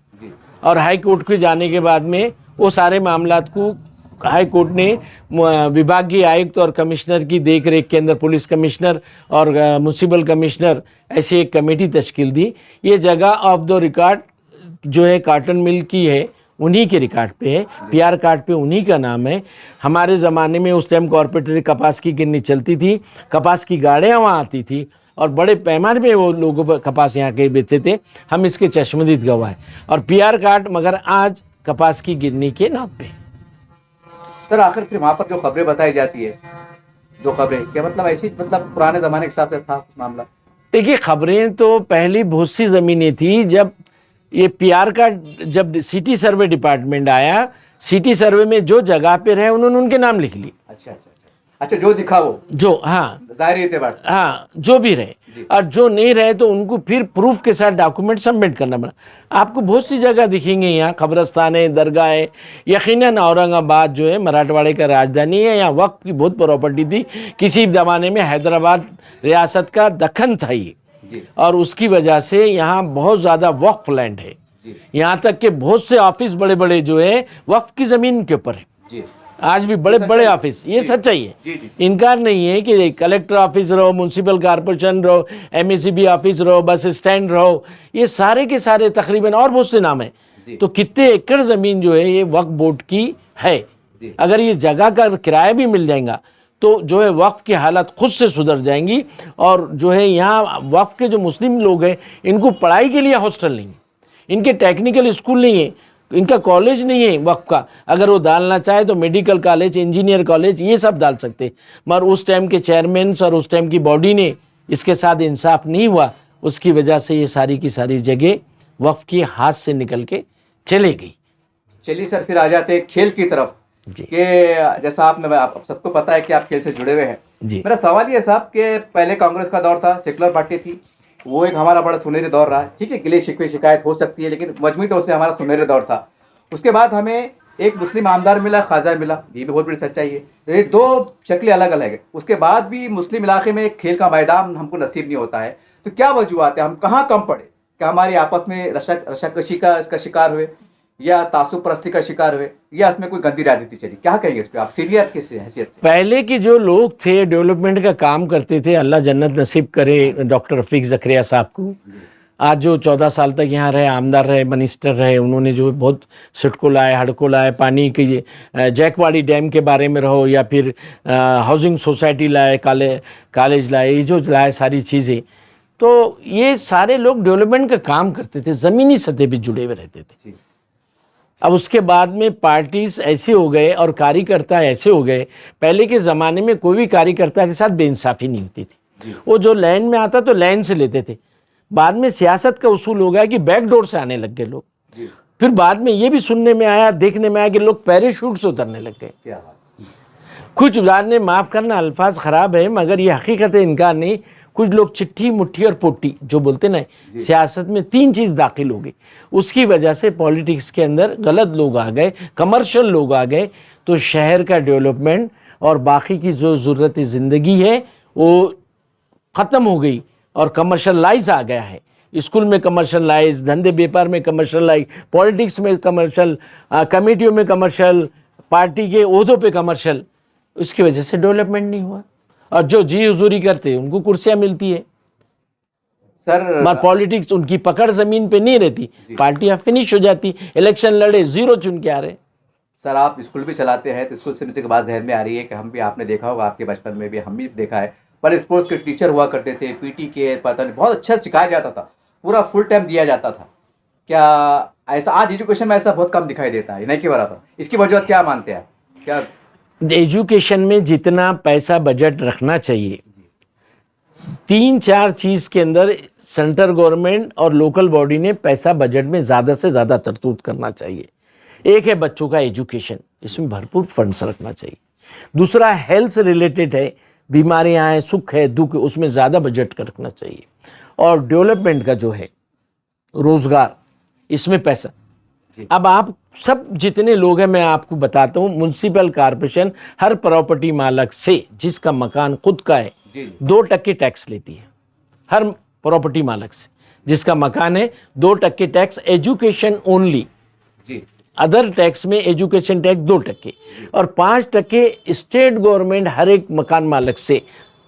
और हाई कोर्ट के जाने के बाद में वो सारे मामलात को हाई कोर्ट ने विभागीय आयुक्त और कमिश्नर की देखरेख के अंदर पुलिस कमिश्नर और म्युनिसिपल कमिश्नर ऐसी एक कमेटी तश्कील दी। ये जगह ऑफ द रिकॉर्ड जो है कॉटन मिल की है, उन्हीं के रिकॉर्ड पे है, पीआर कार्ड पे उन्हीं का नाम है। हमारे ज़माने में उस टाइम कॉर्पोरेटर कपास की गिरनी चलती थी, कपास की गाड़ियाँ वहाँ आती थी और बड़े पैमाने पे वो लोगों पर कपास यहाँ के बेचते थे। हम इसके चश्मदीद गवाह हैं। और पीआर कार्ड मगर आज कपास की गिरनी के नाम पे। सर आखिर फिर वहाँ पर जो खबरें बताई जाती है, 2 खबरें, क्या मतलब ऐसी, मतलब पुराने ज़माने के हिसाब से था कुछ मामला? देखिए, खबरें तो पहली बहुत सी ज़मीनें थी। जब ये पीआर का जब सिटी सर्वे डिपार्टमेंट आया, सिटी सर्वे में जो जगह पे रहे उन्होंने उनके नाम लिख लिए। अच्छा अच्छा अच्छा, जो दिखा वो, जो हाँ ज़ाहिरी एतबार से, हाँ जो भी रहे, और जो नहीं रहे तो उनको फिर प्रूफ के साथ डॉक्यूमेंट सबमिट करना पड़ा। आपको बहुत सी जगह दिखेंगे, यहाँ कब्रस्तान है, दरगाह है। यकीनन औरंगाबाद जो है मराठवाड़े का राजधानी है, यहाँ वक्त की बहुत प्रॉपर्टी थी। किसी ज़माने में हैदराबाद रियासत का दक्कन था ये, और उसकी वजह से यहाँ बहुत ज़्यादा वक्फ लैंड है। यहाँ तक कि बहुत से ऑफिस बड़े बड़े जो है वक्फ की ज़मीन के ऊपर है। आज भी बड़े बड़े ऑफिस, ये सच्चाई है, इनकार नहीं है कि कलेक्टर ऑफिस रहो, म्यूनसिपल कॉर्पोरेशन रहो, एमएससीबी ऑफिस रहो, बस स्टैंड रहो, ये सारे के सारे तकरीबन और बहुत से नाम है। तो कितने एकड़ ज़मीन जो है ये वक्फ बोर्ड की है। अगर ये जगह का किराया भी मिल जाएगा तो जो है वक्फ की हालत खुद से सुधर जाएंगी। और जो है यहाँ वक्फ के जो मुस्लिम लोग हैं, इनको पढ़ाई के लिए हॉस्टल नहीं है, इनके टेक्निकल स्कूल नहीं है, इनका कॉलेज नहीं है वक्फ का। अगर वो डालना चाहे तो मेडिकल कॉलेज, इंजीनियर कॉलेज, ये सब डाल सकते। मगर उस टाइम के चेयरमैन और उस टाइम की बॉडी ने इसके साथ इंसाफ नहीं हुआ, उसकी वजह से ये सारी की सारी जगह वक्फ के हाथ से निकल के चले गई। चलिए सर, फिर आ जाते हैं खेल की तरफ कि जैसा आप सबको पता है कि आप खेल से जुड़े हुए हैं जी। मेरा सवाल ये साहब कि पहले कांग्रेस का दौर था, सेकुलर पार्टी थी, वो एक हमारा बड़ा सुनहरे दौर रहा। ठीक है, गिले शिकवे शिकायत हो सकती है, लेकिन मजमूई तौर से हमारा सुनहरे दौर था। उसके बाद हमें एक मुस्लिम आमदार मिला, ख्वाजा मिला, ये भी बहुत बड़ी सच्चाई है। ये 2 शक्लें अलग अलग है। उसके बाद भी मुस्लिम इलाके में खेल का मैदान हमको नसीब नहीं होता है। तो क्या वजूहत है, हम कहाँ कम पड़े? क्या हमारी आपस में रशाकशी का इसका शिकार हुए, या तासुब परस्ती का शिकार हुए, या इसमें कोई गंदी राजनीति चली? क्या कहेंगे इस पर आप सीनियर किस हैसियत से? पहले के जो लोग थे डेवलपमेंट का काम करते थे, अल्लाह जन्नत नसीब करे डॉक्टर रफीक ज़करिया साहब को। आज जो 14 साल तक यहाँ रहे, आमदार रहे, मिनिस्टर रहे, उन्होंने जो बहुत सिडको लाए, हड़को लाए, पानी की जैकवाड़ी डैम के बारे में रहो, या फिर हाउसिंग सोसाइटी लाए, कॉलेज लाए, ये जो लाए सारी चीज़ें, तो ये सारे लोग डेवलपमेंट का काम करते थे, ज़मीनी सतह पर जुड़े हुए रहते थे। अब उसके बाद में पार्टीज ऐसे हो गए और कार्यकर्ता ऐसे हो गए। पहले के ज़माने में कोई भी कार्यकर्ता के साथ बेइंसाफ़ी नहीं होती थी। वो जो लाइन में आता तो लाइन से लेते थे। बाद में सियासत का उसूल हो गया कि बैकडोर से आने लग गए लोग। फिर बाद में ये भी सुनने में आया, देखने में आया कि लोग पैराशूट से उतरने लग गए। कुछ उदाहरणें, माफ़ करना अल्फाज ख़राब है मगर ये हकीकत है, इनकार नहीं। कुछ लोग चिट्ठी, मुट्ठी और पोटी जो बोलते ना, सियासत में 3 चीज़ दाखिल हो गई। उसकी वजह से पॉलिटिक्स के अंदर गलत लोग आ गए, कमर्शियल लोग आ गए। तो शहर का डेवलपमेंट और बाकी की जो ज़रूरत ज़िंदगी है वो ख़त्म हो गई और कमर्शलाइज आ गया है। स्कूल में कमर्शलाइज, धंधे व्यापार में कमर्शलाइज, पॉलिटिक्स में कमर्शियल, कमेटियों में कमर्शियल, पार्टी के ओहदों पे कमर्शियल। उसकी वजह से डेवलपमेंट नहीं हुआ। और जो जी हुजूरी करते हैं उनको कुर्सियाँ मिलती है सर, मगर पॉलिटिक्स उनकी पकड़ ज़मीन पे नहीं रहती, पार्टियाँ फिनिश हो जाती, इलेक्शन लड़े 0 चुन के आ रहे। सर आप स्कूल भी चलाते हैं, तो स्कूल से मुझे एक बात जहन में आ रही है कि हम भी, आपने देखा होगा, आपके बचपन में भी हम भी देखा है, पर स्पोर्ट्स के टीचर हुआ करते थे, पीटी के, पता नहीं, बहुत अच्छा सिखाया जाता था, पूरा फुल टाइम दिया जाता था। क्या ऐसा आज एजुकेशन में ऐसा बहुत कम दिखाई देता है, नहीं के बराबर? इसकी वजह क्या मानते हैं? क्या एजुकेशन में जितना पैसा बजट रखना चाहिए, 3-4 चीज़ के अंदर सेंट्रल गवर्नमेंट और लोकल बॉडी ने पैसा बजट में ज़्यादा से ज़्यादा तरतूब करना चाहिए। एक है बच्चों का एजुकेशन, इसमें भरपूर फंड्स रखना चाहिए। दूसरा हेल्थ से रिलेटेड है, बीमारियां हैं, सुख है, दुख है, उसमें ज़्यादा बजट का रखना चाहिए। और डेवलपमेंट का जो है, रोज़गार, इसमें पैसा। अब आप सब जितने लोग हैं, मैं आपको बताता हूँ, म्युनिसिपल कॉर्पोरेशन हर प्रॉपर्टी मालक से जिसका मकान खुद का है 2% टैक्स लेती है। हर प्रॉपर्टी मालक से जिसका मकान है 2% tax, education only. Other tax में एजुकेशन टैक्स 2% और 5% स्टेट गवर्नमेंट हर एक मकान मालिक से,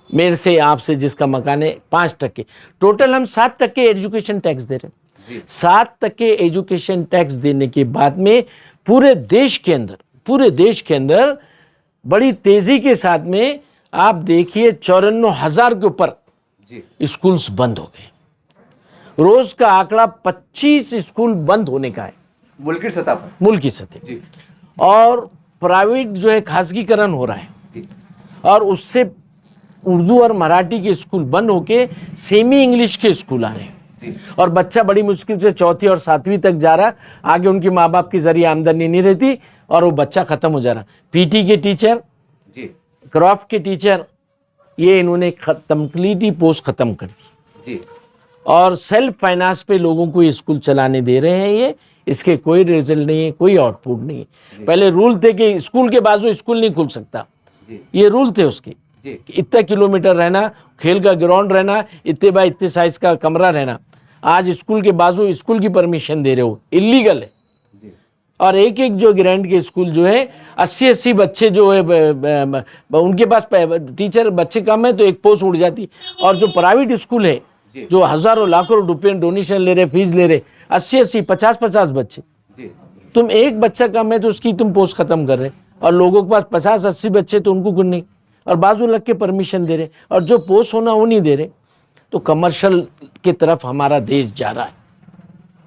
मेरे से आपसे जिसका मकान है 5%, टोटल हम 7% एजुकेशन टैक्स दे रहे हैं। 7% एजुकेशन टैक्स देने के बाद में पूरे देश के अंदर बड़ी तेजी के साथ में आप देखिए 54,000 के ऊपर स्कूल्स बंद हो गए। रोज का आंकड़ा 25 स्कूल बंद होने का है मुल्क की सतह पर। मुल्क की सतह। और प्राइवेट जो है खासगीकरण हो रहा है और उससे उर्दू और मराठी के स्कूल बंद होके सेमी इंग्लिश के स्कूल आ रहे हैं और बच्चा बड़ी मुश्किल से 4वीं और 7वीं तक जा रहा, आगे उनके माँ बाप की जरिए आमदनी नहीं रहती और वो बच्चा खत्म हो जा रहा। पीटी के टीचर, क्राफ्ट के टीचर, ये इन्होंने कंप्लीटली पोस्ट खत्म कर दी और सेल्फ फाइनेंस पे लोगों को ये स्कूल चलाने दे रहे हैं। ये इसके कोई रिजल्ट नहीं है, कोई आउटपुट नहीं है। पहले रूल थे कि स्कूल के बाजू स्कूल नहीं खुल सकता, ये रूल थे उसके, इतना किलोमीटर रहना, खेल का ग्राउंड रहना, इतने बाय इतने साइज का कमरा रहना। आज स्कूल के बाजू स्कूल की परमिशन दे रहे हो, इलीगल है। और एक एक जो ग्रैंड के स्कूल जो है 80-80 बच्चे जो है उनके पास टीचर बच्चे कम है तो एक पोस्ट उड़ जाती। और जो प्राइवेट स्कूल है जो हजारों लाखों रुपए डोनेशन ले रहे, फीस ले रहे, 80-80 50-50 बच्चे, तुम एक बच्चा कम है तो उसकी तुम पोस्ट खत्म कर रहे और लोगों के पास 50-80 बच्चे तो उनको कुछ नहीं और बाजू लग के परमिशन दे रहे और जो पोस्ट होना वो नहीं दे रहे। तो कमर्शियल की तरफ हमारा देश जा रहा है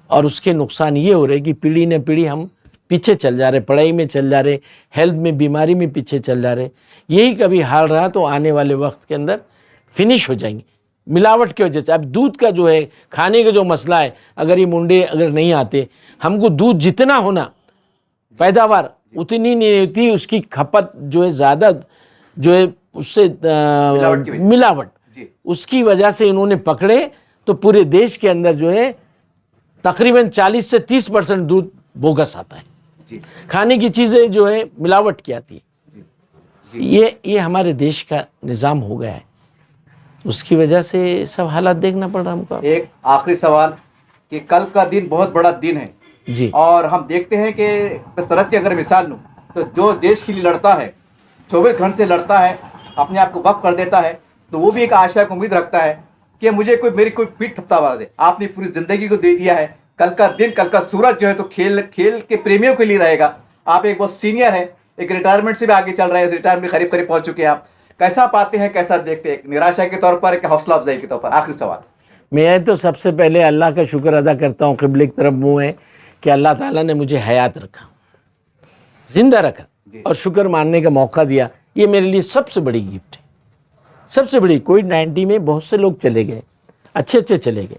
और उसके नुकसान ये हो रहे कि पीढ़ी ने पीढ़ी हम पीछे चल जा रहे, पढ़ाई में चल जा रहे, हेल्थ में, बीमारी में पीछे चल जा रहे। यही कभी हाल रहा तो आने वाले वक्त के अंदर फिनिश हो जाएंगे मिलावट की वजह से। अब दूध का जो है खाने का जो मसला है, अगर ये मुंडे अगर नहीं आते, हमको दूध जितना होना पैदावार उतनी नहीं होती, उसकी खपत जो है ज़्यादा जो है उससे मिलावट उसकी वजह से इन्होंने पकड़े तो पूरे देश के अंदर जो है तकरीबन 40 से 30% दूध बोगस आता है। खाने की चीज़ें जो है मिलावट की आती है। ये हमारे देश का निज़ाम हो गया है, उसकी वजह से सब हालात देखना पड़ रहा हमको। एक आखिरी सवाल कि कल का दिन बहुत बड़ा दिन है जी, और हम देखते हैं कि सरहद की अगर मिसाल लूँ तो जो देश के लिए लड़ता है, 24 घंटे से लड़ता है, अपने आप को वक्फ कर देता है, तो वो भी एक आशा की उम्मीद रखता है कि मुझे मेरी कोई पीठ थपथपा दे। आपने पूरी जिंदगी को दे दिया है, कल का दिन, कल का सूरज जो है तो खेल के प्रेमियों के लिए रहेगा। आप एक बहुत सीनियर है, एक रिटायरमेंट से भी आगे चल रहे हैं, रिटायरमेंट करीब करीब पहुंच चुके हैं आप। कैसा पाते हैं, कैसा देखते हैं, निराशा के तौर पर, हौसला अफजाई के तौर पर? आखिरी सवाल। मैं तो सबसे पहले अल्लाह का शुक्र अदा करता हूँ, क़िबले की तरफ मुँह है कि अल्लाह ताला ने मुझे हयात रखा, जिंदा रखा और शुक्र मानने का मौका दिया। ये मेरे लिए सबसे बड़ी गिफ्ट है, सबसे बड़ी। कोविड-19 में बहुत से लोग चले गए, अच्छे चले गए।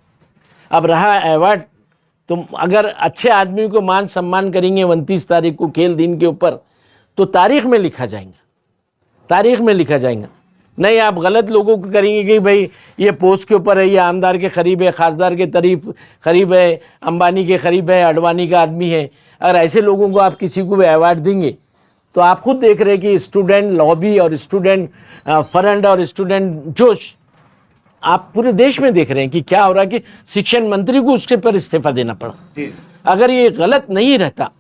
अब रहा अवार्ड, तुम अगर अच्छे आदमी को मान सम्मान करेंगे 29 तारीख को खेल दिन के ऊपर तो तारीख में लिखा जाएगा, तारीख में लिखा जाएगा। नहीं आप गलत लोगों को करेंगे कि भाई ये पोस्ट के ऊपर है, ये आमदार के करीब है, खासदार के करीब है, अंबानी के करीब है, अडवाणी का आदमी है। अगर ऐसे लोगों को आप किसी को भी अवार्ड देंगे तो आप खुद देख रहे हैं कि स्टूडेंट लॉबी और स्टूडेंट फंड और स्टूडेंट जोश आप पूरे देश में देख रहे हैं कि क्या हो रहा है कि शिक्षण मंत्री को उसके पर इस्तीफा देना पड़ा। अगर ये गलत नहीं रहता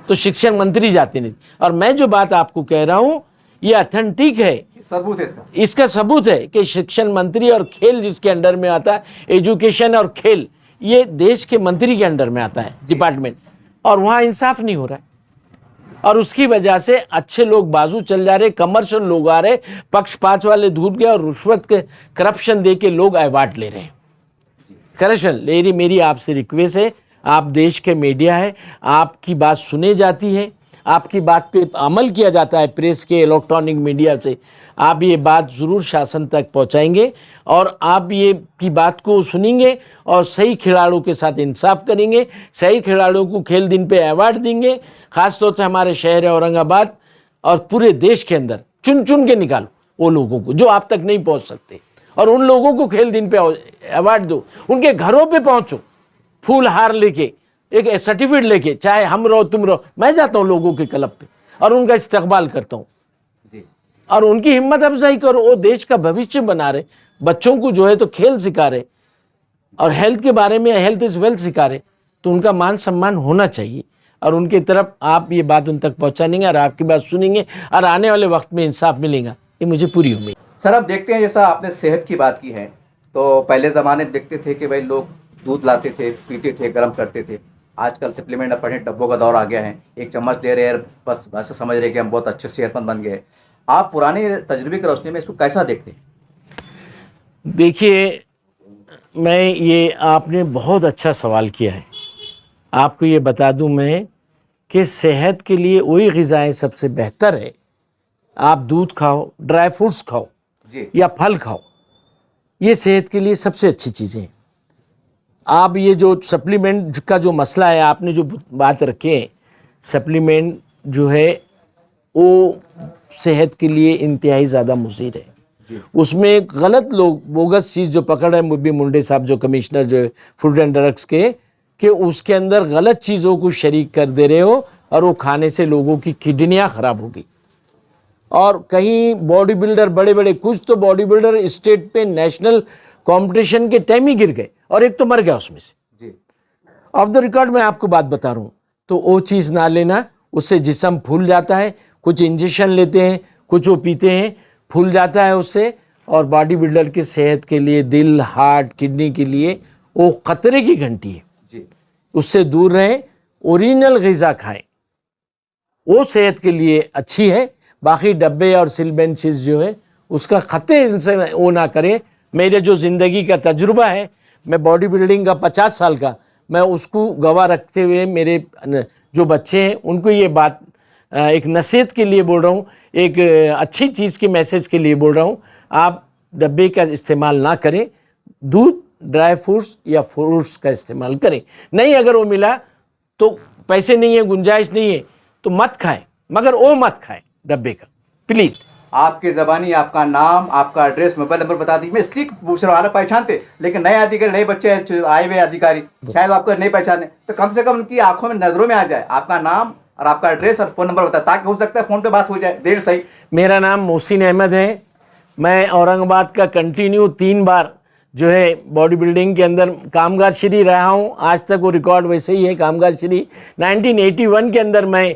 तो शिक्षण मंत्री जाते नहीं। और मैं जो बात आपको कह रहा हूँ ये ऑथेंटिक है, सबूत है इसका सबूत है कि शिक्षण मंत्री और खेल जिसके अंडर में आता है, एजुकेशन और खेल, ये देश के मंत्री के अंडर में आता है डिपार्टमेंट, और वहाँ इंसाफ नहीं हो रहा है। और उसकी वजह से अच्छे लोग बाजू चल जा रहे, कमर्शियल लोग आ रहे, पक्षपात वाले धूप गए और रुश्वत के करप्शन दे के लोग अवार्ड ले रहे हैं। करप्शन मेरी आपसे रिक्वेस्ट है, आप देश के मीडिया है, आपकी बात सुने जाती है, आपकी बात पे अमल किया जाता है प्रेस के, इलेक्ट्रॉनिक मीडिया से। आप ये बात ज़रूर शासन तक पहुंचाएंगे और आप ये की बात को सुनेंगे और सही खिलाड़ियों के साथ इंसाफ करेंगे, सही खिलाड़ियों को खेल दिन पे अवार्ड देंगे। ख़ासतौर से हमारे शहर औरंगाबाद और पूरे देश के अंदर चुन के निकालो वो लोगों को जो आप तक नहीं पहुंच सकते, और उन लोगों को खेल दिन पे अवार्ड दो। उनके घरों पे पहुंचो, फूल हार लेके, एक सर्टिफिकेट लेके, चाहे हम रहो तुम रहो। मैं जाता हूँ लोगों के क्लब पे और उनका इस्तकबाल करता हूँ और उनकी हिम्मत अफजाई करो। वो देश का भविष्य बना रहे, बच्चों को जो है तो खेल सिखा रहे और हेल्थ के बारे में, हेल्थ इज़ वेल्थ सिखा रहे, तो उनका मान सम्मान होना चाहिए। और उनकी तरफ आप ये बात उन तक पहुंचाएंगे और आपकी बात सुनेंगे और आने वाले वक्त में इंसाफ मिलेगा, ये मुझे पूरी उम्मीद। सर अब देखते हैं, जैसा आपने सेहत की बात की है, तो पहले ज़माने में देखते थे कि भाई लोग दूध लाते थे, पीते थे, गर्म करते थे। आजकल सप्लीमेंट अपने डब्बों का दौर आ गया है, एक चम्मच ले रहे हैं, बस ऐसा समझ रहे हैं कि हम बहुत अच्छे सेहतमंद बन गए। आप पुराने तजुर्बे की रोशनी में इसको कैसा देखते हैं? देखिए, मैं ये आपने बहुत अच्छा सवाल किया है। आपको ये बता दूं मैं कि सेहत के लिए वही ग़िज़ाएँ सबसे बेहतर है। आप दूध खाओ, ड्राई फ्रूट्स खाओ जी या फल खाओ, ये सेहत के लिए सबसे अच्छी चीज़ें हैं। आप ये जो सप्लीमेंट का जो मसला है, आपने जो बात रखी है, सप्लीमेंट जो है वो सेहत के लिए इंतहाई ज़्यादा मुज़िर है। जी उसमें गलत लोग बोगस चीज़ जो पकड़ रहे हैं, मुबी मुंडे साहब जो कमिश्नर जो है फूड एंड ड्रग्स के, कि उसके अंदर गलत चीज़ों को शरीक कर दे रहे हो और वो खाने से लोगों की किडनियाँ ख़राब होगी। और कहीं बॉडी बिल्डर बड़े बड़े, कुछ तो बॉडी बिल्डर स्टेट पे नेशनल कंपटीशन के टाइम ही गिर गए और एक तो मर गया उसमें से। जी ऑफ द रिकॉर्ड मैं आपको बात बता रहा हूँ, तो वो चीज़ ना लेना, उससे जिस्म फूल जाता है। कुछ इंजेक्शन लेते हैं, कुछ वो पीते हैं, फूल जाता है उससे। और बॉडी बिल्डर की सेहत के लिए, दिल, हार्ट, किडनी के लिए वो ख़तरे की घंटी है। जी उससे दूर रहें, ओरिजिनल ग़िज़ा खाएं, वो सेहत के लिए अच्छी है। बाकी डब्बे और सिलबेंचेस जो है उसका ख़तरे से वो ना करें। मेरे जो ज़िंदगी का तजुर्बा है, मैं बॉडी बिल्डिंग का 50 साल का, मैं उसको गवाह रखते हुए मेरे जो बच्चे हैं उनको ये बात एक नसीहत के लिए बोल रहा हूँ, एक अच्छी चीज़ के मैसेज के लिए बोल रहा हूँ। आप डब्बे का इस्तेमाल ना करें, दूध, ड्राई फ्रूट्स या फ्रूट्स का इस्तेमाल करें। नहीं अगर वो मिला तो पैसे नहीं है, गुंजाइश नहीं है तो मत खाएं, मगर वो मत खाएं डब्बे का, प्लीज़। आपके ज़बानी आपका नाम, आपका एड्रेस, मोबाइल नंबर बता दीजिए। मैं इसलिए पूछ रहा हूँ, पहचानते, लेकिन नए अधिकारी, नए बच्चे आए हुए अधिकारी शायद आपको नहीं पहचाने, तो कम से कम उनकी आंखों में, नज़रों में आ जाए आपका नाम और आपका एड्रेस और फ़ोन नंबर बताए, ताकि हो सकता है फ़ोन पे बात हो जाए, देर सही। मेरा नाम मोहसिन अहमद है। मैं औरंगाबाद का कंटिन्यू 3 बार जो है बॉडी बिल्डिंग के अंदर कामगार श्री रहा हूँ। आज तक वो रिकॉर्ड वैसे ही है, कामगार श्री। 1981 के अंदर मैं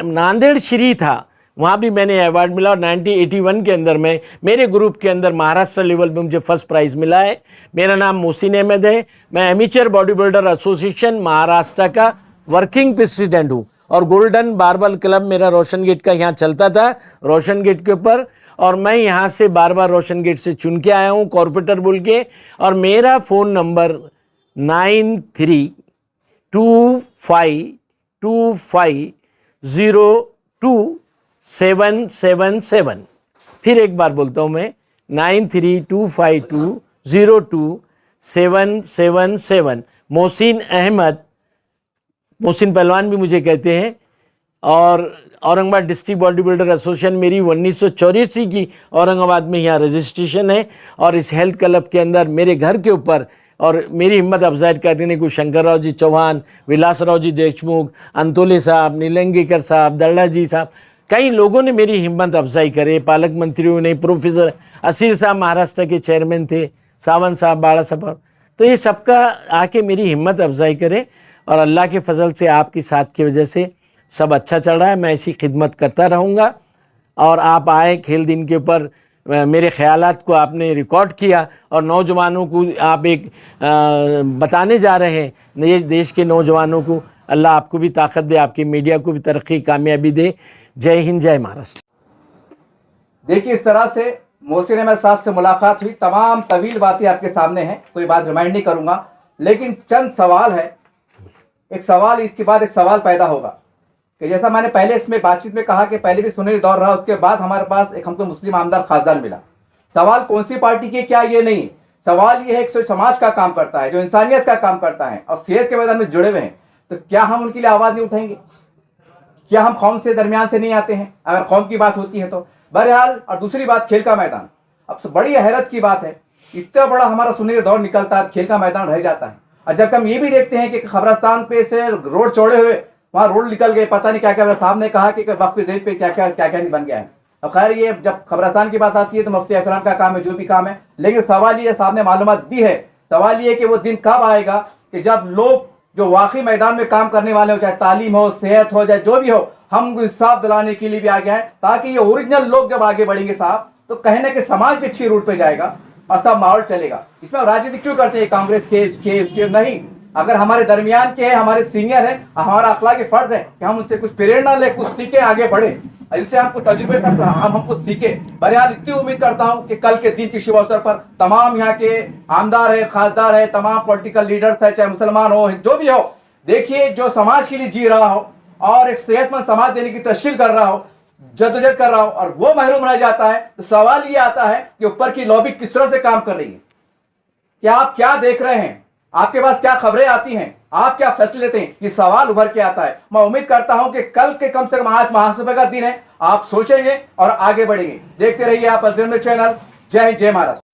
नांदेड़ श्री था, वहाँ भी मैंने अवार्ड मिला। और 1981 के अंदर मैं, मेरे ग्रुप के अंदर महाराष्ट्र लेवल में मुझे फर्स्ट प्राइज़ मिला है। मेरा नाम मोहसिन अहमद है। मैं amateur body builder association Maharashtra का वर्किंग प्रेसिडेंट हूँ। और गोल्डन बार्बल क्लब मेरा रोशन गेट का यहाँ चलता था, रोशन गेट के ऊपर। और मैं यहाँ से बार बार रोशन गेट से चुन के आया हूँ, कॉर्पोरेटर बोल के। और मेरा फ़ोन नंबर 932525027777। फिर एक बार बोलता हूँ मैं, 9325202777। मोहसिन अहमद, मोहसिन पहलवान भी मुझे कहते हैं। और Aurangabad district body builder association मेरी 1984 की औरंगाबाद में यहाँ रजिस्ट्रेशन है। और इस हेल्थ क्लब के अंदर मेरे घर के ऊपर और मेरी हिम्मत अफजाई करने को शंकरराव जी चौहान, विलासराव जी देशमुख, अंतोले साहब, नीलंगेकर साहब, दल्ला जी साहब, कई लोगों ने मेरी हिम्मत अफजाई करे। पालक मंत्रियों ने, प्रोफेसर असीर साहब महाराष्ट्र के चेयरमैन थे, सावंत साहब, बाड़ा साहब, तो ये सबका आके मेरी हिम्मत अफजाई करे। और अल्लाह के फजल से, आपकी साथ की वजह से सब अच्छा चल रहा है। मैं ऐसी खिदमत करता रहूँगा। और आप आए खेल दिन के ऊपर, मेरे ख्यालात को आपने रिकॉर्ड किया और नौजवानों को आप एक बताने जा रहे हैं, ये देश के नौजवानों को। अल्लाह आपको भी ताकत दे, आपकी मीडिया को भी तरक्की, कामयाबी दे। जय हिंद, जय महाराष्ट्र। देखिए, इस तरह से मोहसिन अहमद साहब से मुलाकात हुई। तमाम तवील बातें आपके सामने हैं, कोई बात रिमाइंड नहीं करूँगा, लेकिन चंद सवाल है। एक सवाल, इसके बाद एक सवाल पैदा होगा कि जैसा मैंने पहले इसमें बातचीत में कहा कि पहले भी सुनहरी दौर रहा, उसके बाद हमारे पास एक हमको मुस्लिम आमदार खासदार मिला। सवाल कौन सी पार्टी की क्या, ये नहीं, सवाल ये है कि समाज का काम करता है, जो इंसानियत का काम करता है और सेहत के मैदान में जुड़े हुए हैं, तो क्या हम उनके लिए आवाज़ नहीं उठाएंगे? क्या हम कौम से दरमियान से नहीं आते हैं अगर कौम की बात होती है तो? बहरहाल, और दूसरी बात, खेल का मैदान। अब बड़ी हैरत की बात है, इतना बड़ा हमारा सुनहरी दौर निकलता है, खेल का मैदान रह जाता है। और जब हम ये भी देखते हैं कि खबरस्तान पे से रोड चौड़े हुए, वहाँ रोड निकल गए, पता नहीं क्या क्या, साहब ने कहा कि वक्फ ज़ेल पे क्या क्या नहीं बन गया है। अब खैर, ये जब खबरस्तान की बात आती है तो मुफ्ती अकरम का काम है, जो भी काम है, लेकिन सवाल ये, साहब ने मालूमात दी है, सवाल ये कि वो दिन कब आएगा कि जब लोग जो वाकई मैदान में काम करने वाले हो, चाहे तालीम हो, सेहत हो, चाहे जो भी हो, हम इंसाफ दिलाने के लिए भी आगे हैं, ताकि ये ओरिजिनल लोग जब आगे बढ़ेंगे साहब, तो कहने के समाज भी अच्छी रूट पे जाएगा और सब माहौल चलेगा। इसमें राजनीति क्यों करते हैं कांग्रेस के उसके नहीं, अगर हमारे दरमियान के हैं, हमारे सीनियर है, हमारा अखलाकी फर्ज है कि हम उनसे कुछ प्रेरणा ले, कुछ सीखे, आगे बढ़े, इनसे हम कुछ तजुर्बे हम कुछ सीखे। बहरहाल इतनी उम्मीद करता हूं कि कल के दिन के शुभ अवसर पर तमाम यहाँ के आमदार है, खासदार है, तमाम पॉलिटिकल लीडर्स है, चाहे मुसलमान हो, जो भी हो, देखिए जो समाज के लिए जी रहा हो और एक सेहतमंद समाज देने की तशकील कर रहा हो, जद्दोजहद कर रहा हो, और वो महरूम रह जाता है, तो सवाल ये आता है कि ऊपर की लॉबी किस तरह से काम कर रही है, क्या आप क्या देख रहे हैं, आपके पास क्या खबरें आती हैं, आप क्या फैसले लेते हैं, ये सवाल उभर के आता है। मैं उम्मीद करता हूं कि कल के कम से कम आज महासभा का दिन है, आप सोचेंगे और आगे बढ़ेंगे। देखते रहिए आप अजमेर चैनल। जय हिंद, जय महाराष्ट्र।